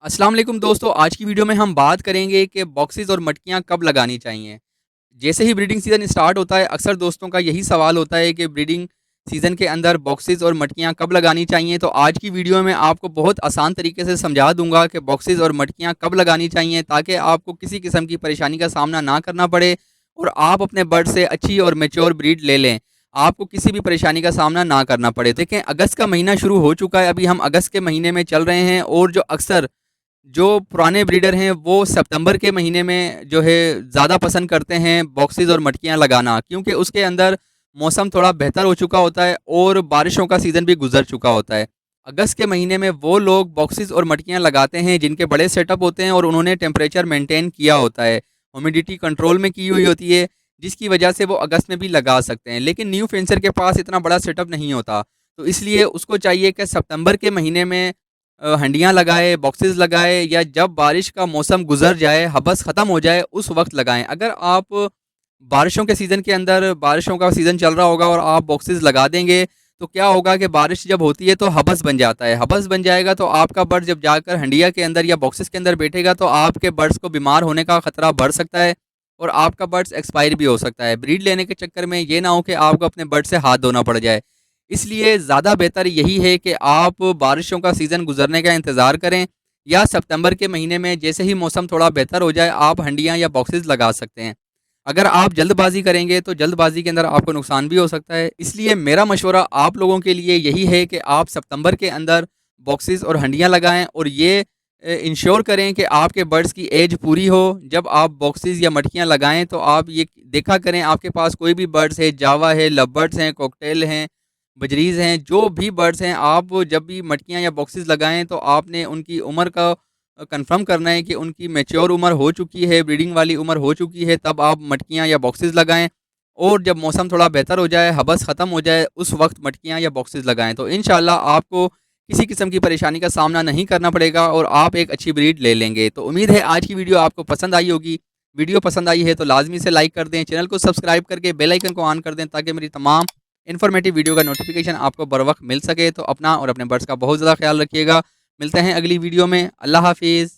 अस्सलाम वालेकुम दोस्तों, आज की वीडियो में हम बात करेंगे कि बॉक्सेस और मटकियाँ कब लगानी चाहिए। जैसे ही ब्रीडिंग सीज़न स्टार्ट होता है, अक्सर दोस्तों का यही सवाल होता है कि ब्रीडिंग सीज़न के अंदर बॉक्सेस और मटकियाँ कब लगानी चाहिए। तो आज की वीडियो में आपको बहुत आसान तरीके से समझा दूँगा कि बॉक्सेस और मटकियाँ कब लगानी चाहिए, ताकि आपको किसी किस्म की परेशानी का सामना ना करना पड़े और आप अपने बर्ड से अच्छी और मैच्योर ब्रीड ले लें। आपको किसी भी परेशानी का सामना ना करना पड़े। देखें, अगस्त का महीना शुरू हो चुका है, अभी हम अगस्त के महीने में चल रहे हैं और जो पुराने ब्रीडर हैं वो सितंबर के महीने में जो है ज़्यादा पसंद करते हैं बॉक्सेस और मटकियाँ लगाना, क्योंकि उसके अंदर मौसम थोड़ा बेहतर हो चुका होता है और बारिशों का सीज़न भी गुजर चुका होता है। अगस्त के महीने में वो लोग बॉक्सेस और मटकियाँ लगाते हैं जिनके बड़े सेटअप होते हैं और उन्होंने टेम्परेचर मेंटेन किया होता है, ह्यूमिडिटी कंट्रोल में की हुई होती है, जिसकी वजह से वो अगस्त में भी लगा सकते हैं। लेकिन न्यू फेंसर के पास इतना बड़ा सेटअप नहीं होता, तो इसलिए उसको चाहिए कि सितंबर के महीने में हंडियाँ लगाए, बॉक्सेस लगाए, या जब बारिश का मौसम गुज़र जाए, हबस ख़त्म हो जाए, उस वक़्त लगाएँ। अगर आप बारिशों के सीज़न के अंदर, बारिशों का सीज़न चल रहा होगा और आप बॉक्सेस लगा देंगे, तो क्या होगा कि बारिश जब होती है तो हबस बन जाता है। हबस बन जाएगा तो आपका बर्ड जब जाकर हंडिया के अंदर या बॉक्सेस के अंदर बैठेगा तो आपके बर्ड्स को बीमार होने का ख़तरा बढ़ सकता है और आपका बर्ड्स एक्सपायर भी हो सकता है। ब्रीड लेने के चक्कर में ये ना हो कि आपको अपने बर्ड से हाथ धोना पड़ जाए। इसलिए ज़्यादा बेहतर यही है कि आप बारिशों का सीज़न गुज़रने का इंतज़ार करें, या सितंबर के महीने में जैसे ही मौसम थोड़ा बेहतर हो जाए, आप हंडियाँ या बॉक्सेस लगा सकते हैं। अगर आप जल्दबाज़ी करेंगे तो जल्दबाज़ी के अंदर आपको नुकसान भी हो सकता है। इसलिए मेरा मशवरा आप लोगों के लिए यही है कि आप सितंबर के अंदर बॉक्सेस और हंडियाँ लगाएँ और ये इंश्योर करें कि आपके बर्ड्स की एज पूरी हो। जब आप बॉक्सेस या मटकियाँ लगाएँ तो आप ये देखा करें आपके पास कोई भी बर्ड्स है, जावा है, लव बर्ड्स हैं, कॉकटेल हैं, बजरीज़ हैं, जो भी बर्ड्स हैं, आप जब भी मटकियाँ या बॉक्सेस लगाएँ तो आपने उनकी उम्र का कंफर्म करना है कि उनकी मैच्योर उम्र हो चुकी है, ब्रीडिंग वाली उम्र हो चुकी है, तब आप मटकियाँ या बॉक्सेस लगाएँ। और जब मौसम थोड़ा बेहतर हो जाए, हबस ख़त्म हो जाए, उस वक़्त मटकियाँ या बॉक्सेस लगाएँ। तो इंशाअल्लाह आपको किसी किस्म की परेशानी का सामना नहीं करना पड़ेगा और आप एक अच्छी ब्रीड ले लेंगे। तो उम्मीद है आज की वीडियो आपको पसंद आई होगी। वीडियो पसंद आई है तो लाज़मी से लाइक कर दें, चैनल को सब्सक्राइब करके बेल आइकन को ऑन कर दें, ताकि मेरी तमाम इन्फॉर्मेटिव वीडियो का नोटिफिकेशन आपको बर वक्त मिल सके। तो अपना और अपने बर्ड्स का बहुत ज़्यादा ख्याल रखिएगा। मिलते हैं अगली वीडियो में। अल्लाह हाफिज़।